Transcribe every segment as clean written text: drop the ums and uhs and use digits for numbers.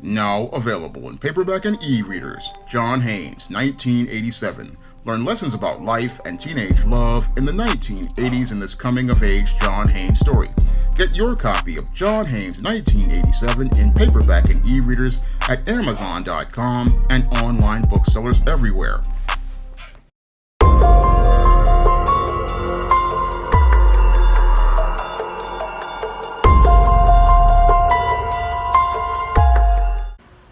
Now available in paperback and e-readers. John Haynes, 1987. Learn lessons about life and teenage love in the 1980s in this coming-of-age John Haynes story. Get your copy of John Haynes, 1987 in paperback and e-readers at Amazon.com and online booksellers everywhere.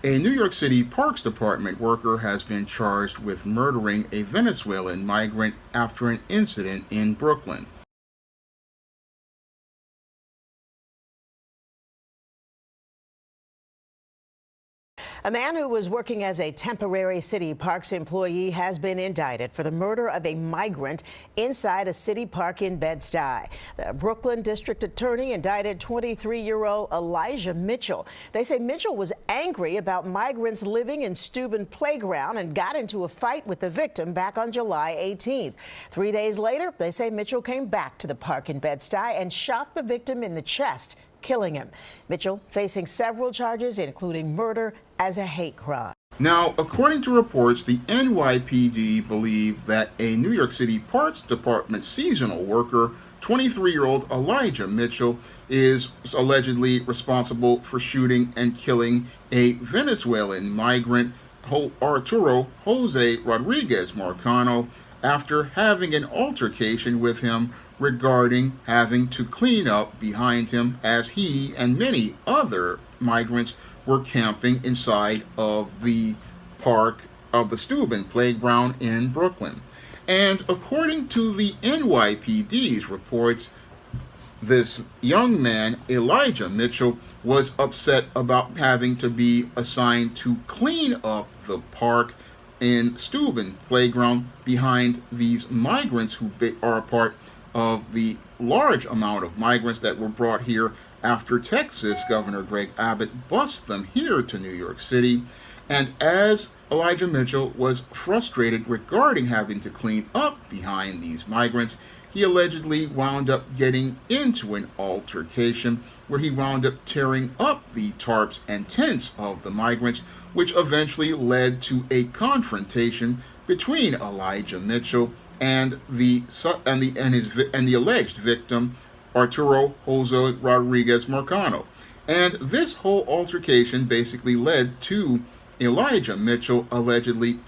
A New York City Parks Department worker has been charged with murdering a Venezuelan migrant after an incident in Brooklyn. A man who was working as a temporary city parks employee has been indicted for the murder of a migrant inside a city park in Bed-Stuy. The Brooklyn district attorney indicted 23-year-old Elijah Mitchell. They say Mitchell was angry about migrants living in Steuben Playground and got into a fight with the victim back on July 18th. 3 days later, they say Mitchell came back to the park in Bed-Stuy and shot the victim in the chest, killing him. Mitchell facing several charges, including murder as a hate crime. Now, according to reports, the NYPD believe that a New York City Parks Department seasonal worker, 23-year-old Elijah Mitchell, is allegedly responsible for shooting and killing a Venezuelan migrant, Arturo Jose Rodriguez Marcano, after having an altercation with him regarding having to clean up behind him as he and many other migrants were camping inside of the park of the Steuben Playground in Brooklyn. And according to the NYPD's reports, this young man, Elijah Mitchell, was upset about having to be assigned to clean up the park in Steuben Playground behind these migrants who are a part of the large amount of migrants that were brought here after Texas Governor Greg Abbott bused them here to New York City. And as Elijah Mitchell was frustrated regarding having to clean up behind these migrants, he allegedly wound up getting into an altercation where he wound up tearing up the tarps and tents of the migrants, which eventually led to a confrontation between Elijah Mitchell and the alleged victim, Arturo Jose Rodriguez Marcano. And this whole altercation basically led to Elijah Mitchell allegedly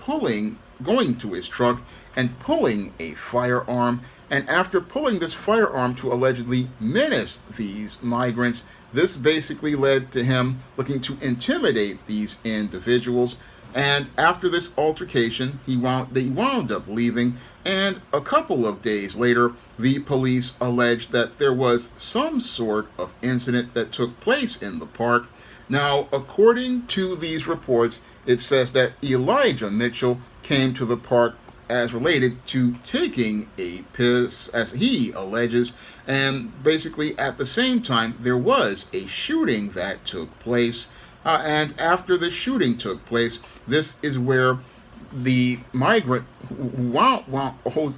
going to his truck and pulling a firearm. And after pulling this firearm to allegedly menace these migrants, this basically led to him looking to intimidate these individuals. And after this altercation, they wound up leaving. And a couple of days later, the police alleged that there was some sort of incident that took place in the park. Now, according to these reports, it says that Elijah Mitchell came to the park as related to taking a piss, as he alleges, and basically at the same time, there was a shooting that took place. And after the shooting took place, this is where the migrant,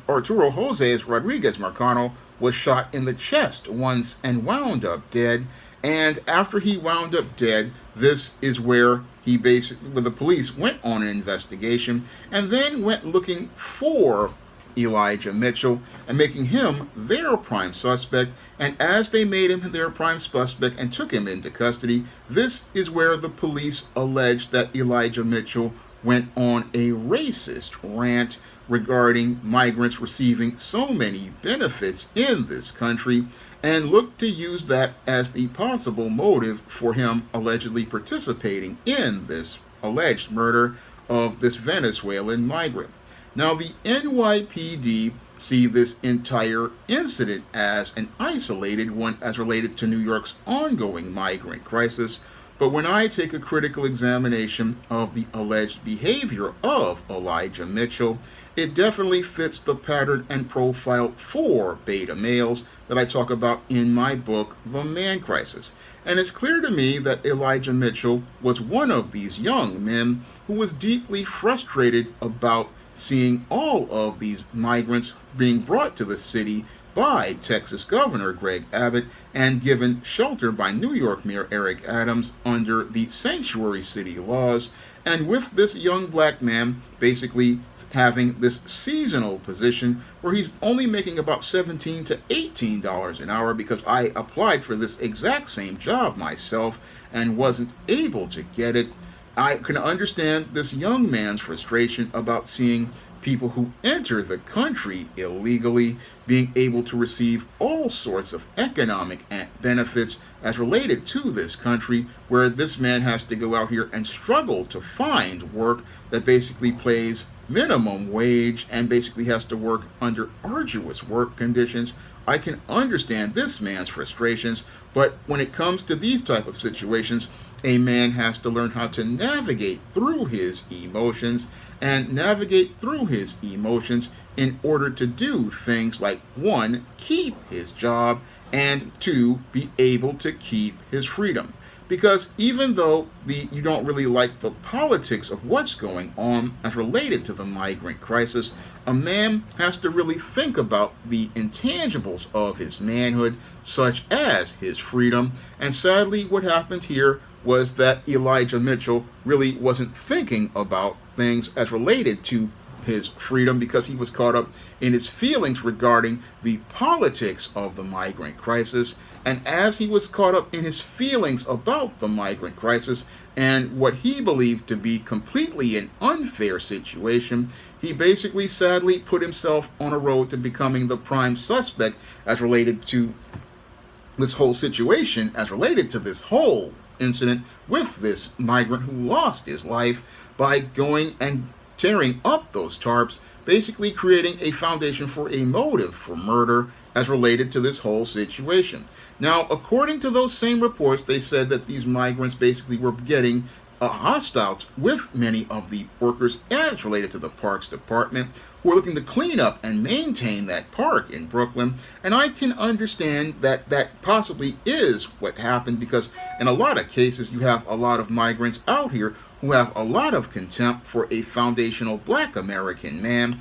Arturo Jose Rodriguez Marcano, was shot in the chest once and wound up dead. And after he wound up dead, this is where the police went on an investigation and then went looking for Elijah Mitchell and making him their prime suspect. And as they made him their prime suspect and took him into custody, this is where the police alleged that Elijah Mitchell went on a racist rant regarding migrants receiving so many benefits in this country, and looked to use that as the possible motive for him allegedly participating in this alleged murder of this Venezuelan migrant. Now, the NYPD see this entire incident as an isolated one as related to New York's ongoing migrant crisis. But when I take a critical examination of the alleged behavior of Elijah Mitchell, it definitely fits the pattern and profile for beta males that I talk about in my book, The Man Crisis. And it's clear to me that Elijah Mitchell was one of these young men who was deeply frustrated about seeing all of these migrants being brought to the city by Texas Governor Greg Abbott and given shelter by New York Mayor Eric Adams under the sanctuary city laws. And with this young black man basically having this seasonal position where he's only making about $17 to $18 an hour, because I applied for this exact same job myself and wasn't able to get it. I can understand this young man's frustration about seeing people who enter the country illegally being able to receive all sorts of economic benefits as related to this country, where this man has to go out here and struggle to find work that basically pays minimum wage and basically has to work under arduous work conditions. I can understand this man's frustrations, but when it comes to these type of situations, a man has to learn how to navigate through his emotions in order to do things like, one, keep his job, and two, be able to keep his freedom. Because even though you don't really like the politics of what's going on as related to the migrant crisis, a man has to really think about the intangibles of his manhood, such as his freedom. And sadly, what happened here was that Elijah Mitchell really wasn't thinking about things as related to his freedom, because he was caught up in his feelings regarding the politics of the migrant crisis. And as he was caught up in his feelings about the migrant crisis and what he believed to be completely an unfair situation, he basically sadly put himself on a road to becoming the prime suspect as related to this whole situation, as related to this whole incident with this migrant who lost his life by going and tearing up those tarps, basically creating a foundation for a motive for murder as related to this whole situation. Now, according to those same reports, they said that these migrants basically were getting hostile with many of the workers as related to the Parks Department, who are looking to clean up and maintain that park in Brooklyn. And I can understand that that possibly is what happened, because in a lot of cases you have a lot of migrants out here who have a lot of contempt for a foundational black American man,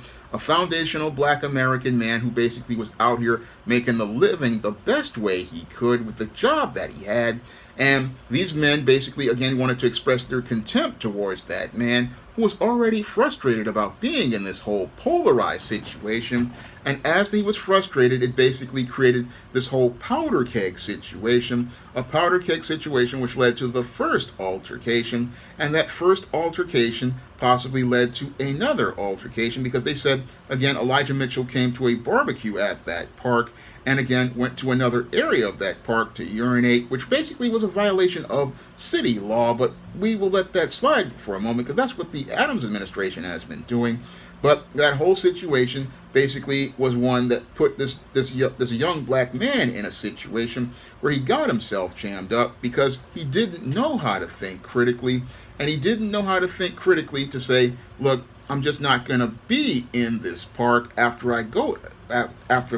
who basically was out here making the living the best way he could with the job that he had. And these men basically, again, wanted to express their contempt towards that man who was already frustrated about being in this whole polarized situation. And as he was frustrated, it basically created this whole powder keg situation, which led to the first altercation. And that first altercation possibly led to another altercation, because they said, again, Elijah Mitchell came to a barbecue at that park and again went to another area of that park to urinate, which basically was a violation of city law. But we will let that slide for a moment, because that's what the Adams administration has been doing. But that whole situation basically was one that put this young black man in a situation where he got himself jammed up, because he didn't know how to think critically. And he didn't know how to think critically to say, look, I'm just not going to be in this park after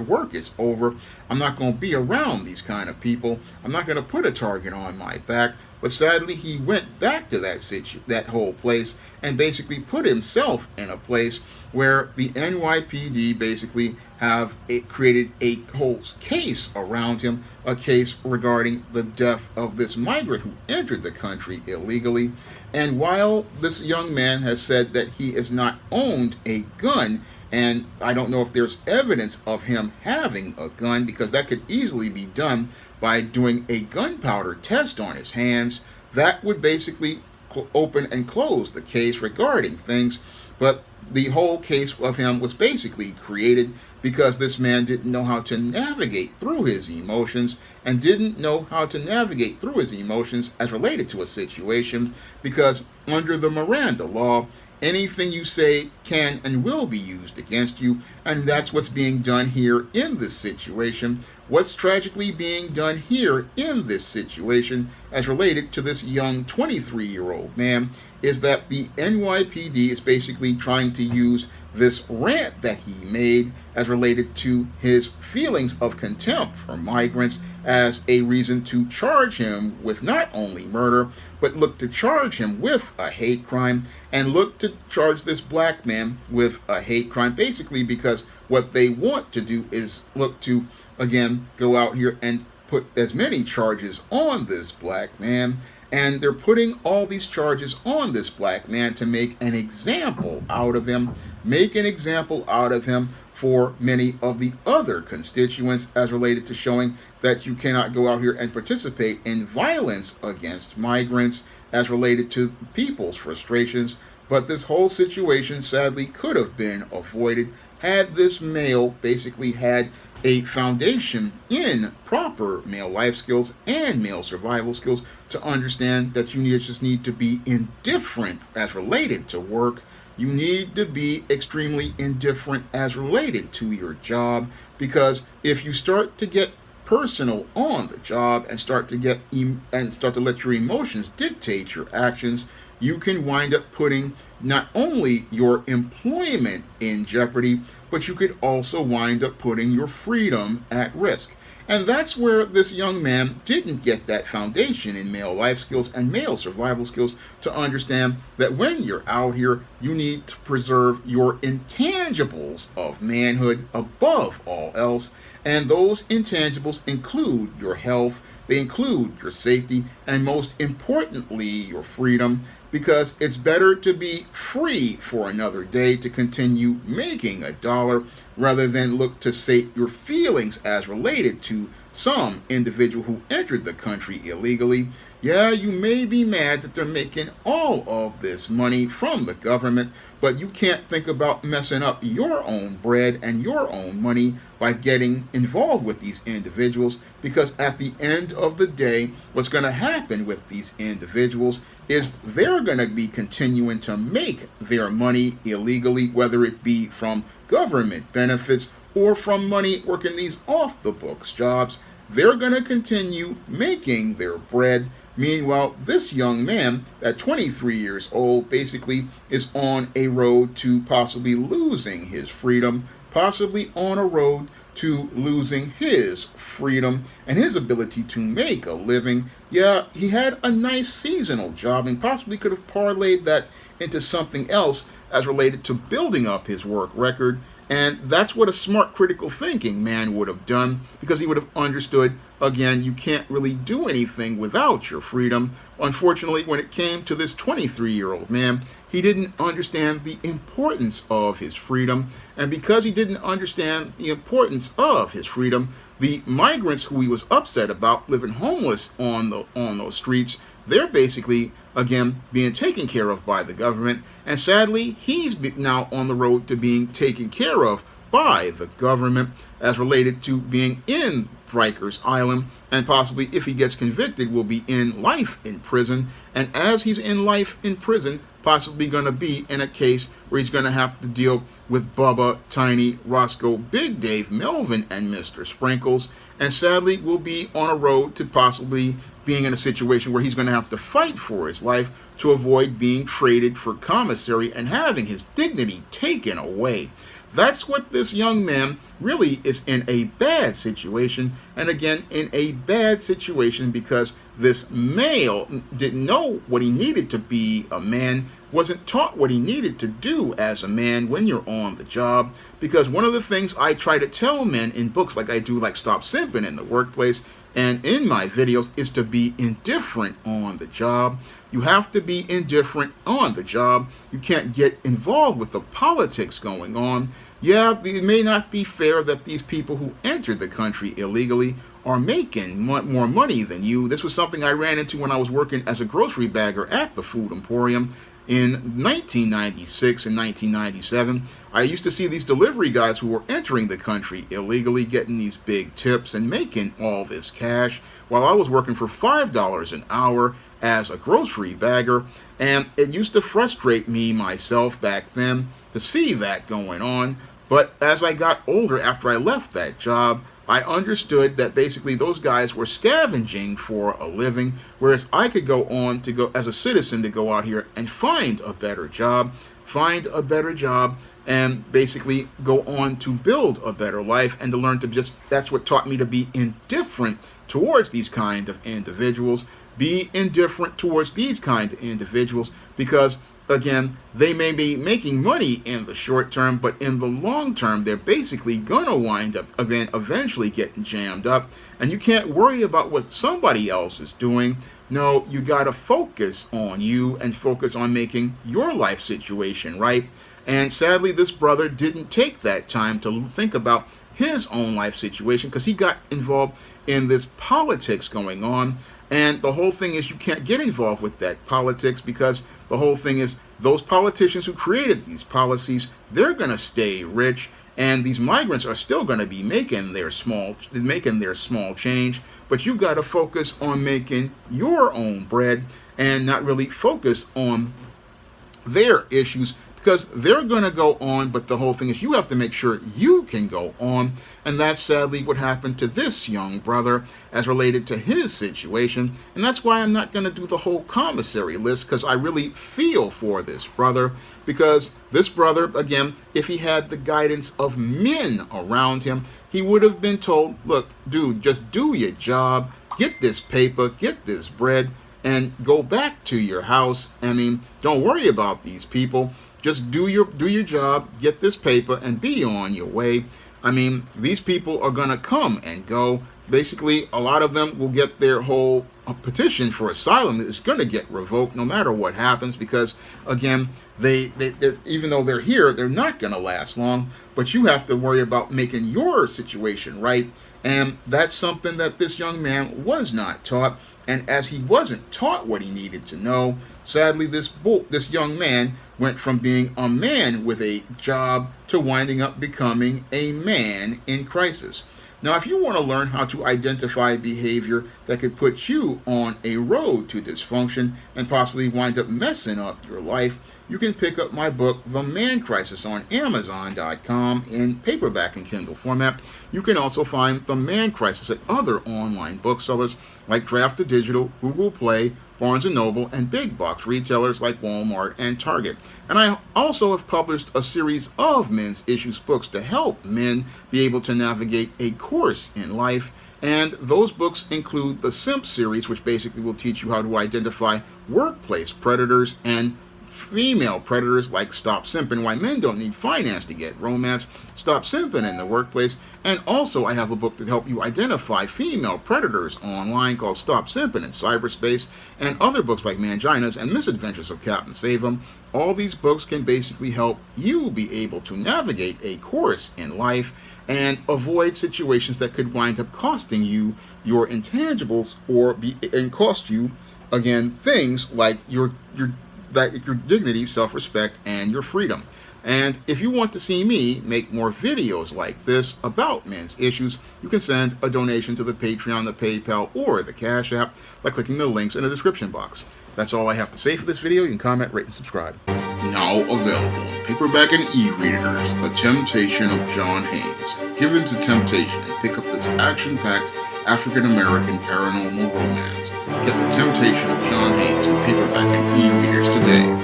work is over. I'm not going to be around these kind of people. I'm not going to put a target on my back. But sadly, he went back to that whole place and basically put himself in a place where the NYPD basically created a whole case around him, a case regarding the death of this migrant who entered the country illegally. And while this young man has said that he has not owned a gun, and I don't know if there's evidence of him having a gun, because that could easily be done by doing a gunpowder test on his hands, that would basically open and close the case regarding things. But the whole case of him was basically created because this man didn't know how to navigate through his emotions, and didn't know how to navigate through his emotions as related to a situation, because under the Miranda law, anything you say can and will be used against you, and that's what's being done here in this situation. What's tragically being done here in this situation as related to this young 23-year-old man is that the NYPD is basically trying to use this rant that he made as related to his feelings of contempt for migrants as a reason to charge him with not only murder, but look to charge him with a hate crime and look to charge this black man with a hate crime, basically because what they want to do is look to, again, go out here and put as many charges on this black man. And they're putting all these charges on this black man to make an example out of him, for many of the other constituents as related to showing that you cannot go out here and participate in violence against migrants as related to people's frustrations. But this whole situation sadly could have been avoided had this male basically had a foundation in proper male life skills and male survival skills to understand that you just need to be indifferent as related to work. You need to be extremely indifferent as related to your job, because if you start to get personal on the job and start to let your emotions dictate your actions, you can wind up putting not only your employment in jeopardy, but you could also wind up putting your freedom at risk. And that's where this young man didn't get that foundation in male life skills and male survival skills to understand that when you're out here, you need to preserve your intangibles of manhood above all else. And those intangibles include your health, they include your safety, and most importantly, your freedom, because it's better to be free for another day to continue making a dollar rather than look to sate your feelings as related to some individual who entered the country illegally. Yeah, you may be mad that they're making all of this money from the government, but you can't think about messing up your own bread and your own money by getting involved with these individuals, because at the end of the day, what's going to happen with these individuals is they're going to be continuing to make their money illegally, whether it be from government benefits or from money working these off-the-books jobs. They're going to continue making their bread. Meanwhile, this young man, at 23 years old, basically is on a road to possibly losing his freedom, possibly on a road to losing his freedom and his ability to make a living. Yeah, he had a nice seasonal job and possibly could have parlayed that into something else as related to building up his work record. And that's what a smart critical thinking man would have done, because he would have understood, again, you can't really do anything without your freedom. Unfortunately, when it came to this 23-year-old man, he didn't understand the importance of his freedom. And because he didn't understand the importance of his freedom, the migrants who he was upset about living homeless on those streets, they're basically, again, being taken care of by the government. And sadly, he's now on the road to being taken care of by the government as related to being in Rikers Island, and possibly, if he gets convicted, will be in life in prison. And as he's in life in prison, possibly going to be in a case where he's going to have to deal with Bubba, Tiny, Roscoe, Big Dave, Melvin, and Mr. Sprinkles. And sadly, will be on a road to possibly being in a situation where he's going to have to fight for his life to avoid being traded for commissary and having his dignity taken away. That's what this young man really is in a bad situation. And again, in a bad situation because this male didn't know what he needed to be a man, wasn't taught what he needed to do as a man when you're on the job. Because one of the things I try to tell men in books like I do, like Stop Simping in the Workplace, and in my videos, is to be indifferent on the job. You have to be indifferent on the job. You can't get involved with the politics going on. Yeah, it may not be fair that these people who entered the country illegally are making more money than you. This was something I ran into when I was working as a grocery bagger at the Food Emporium in 1996 and 1997. I used to see these delivery guys who were entering the country illegally getting these big tips and making all this cash while I was working for $5 an hour as a grocery bagger. And it used to frustrate me myself back then to see that going on. But as I got older, after I left that job, I understood that basically those guys were scavenging for a living, whereas I could go on to go as a citizen to go out here and find a better job and basically go on to build a better life and to learn to that's what taught me to be indifferent towards these kind of individuals. Be indifferent towards these kind of individuals because, again, they may be making money in the short term, but in the long term, they're basically gonna wind up, again, eventually getting jammed up. And you can't worry about what somebody else is doing. No, you gotta focus on you and focus on making your life situation right. And sadly, this brother didn't take that time to think about his own life situation because he got involved in this politics going on. And the whole thing is you can't get involved with that politics because the whole thing is those politicians who created these policies, they're going to stay rich, and these migrants are still going to be making their small change. But you've got to focus on making your own bread and not really focus on their issues because they're going to go on, but the whole thing is you have to make sure you can go on. And that's sadly what happened to this young brother as related to his situation. And that's why I'm not going to do the whole commissary list, because I really feel for this brother, because this brother, again, if he had the guidance of men around him, he would have been told, look, dude, just do your job, get this paper, get this bread, and go back to your house. I mean, don't worry about these people. Just do your job, get this paper, and be on your way. I mean, these people are going to come and go. Basically, a lot of them will get their whole petition for asylum is going to get revoked no matter what happens because, again, they even though they're here, they're not going to last long. But you have to worry about making your situation right. And that's something that this young man was not taught. And as he wasn't taught what he needed to know, sadly, this young man went from being a man with a job to winding up becoming a man in crisis. Now, if you want to learn how to identify behavior that could put you on a road to dysfunction and possibly wind up messing up your life, you can pick up my book, The Man Crisis, on Amazon.com in paperback and Kindle format. You can also find The Man Crisis at other online booksellers like Draft to Digital, Google Play, Barnes & Noble, and big box retailers like Walmart and Target. And I also have published a series of men's issues books to help men be able to navigate a course in life. And those books include the Simp series, which basically will teach you how to identify workplace predators and female predators, like Stop Simping, Why Men Don't Need Finance to Get Romance, Stop Simping in the Workplace. And also I have a book to help you identify female predators online called Stop Simping in Cyberspace, and other books like Manginas and Misadventures of Captain Save 'Em. All these books can basically help you be able to navigate a course in life and avoid situations that could wind up costing you your intangibles and cost you, again, things like your dignity, self-respect, and your freedom. And if you want to see me make more videos like this about men's issues, you can send a donation to the Patreon, the PayPal, or the Cash App by clicking the links in the description box. That's all I have to say for this video. You can comment, rate, and subscribe. Now available in paperback and e-readers, The Temptation of John Haynes. Give in to temptation and pick up this action-packed African-American paranormal romance. Get The Temptation of John Haynes in paperback and e-readers today.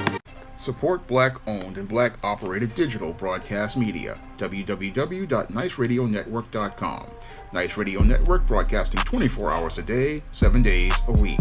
Support Black-owned and Black-operated digital broadcast media. www.niceradionetwork.com. Nice Radio Network, broadcasting 24 hours a day, 7 days a week.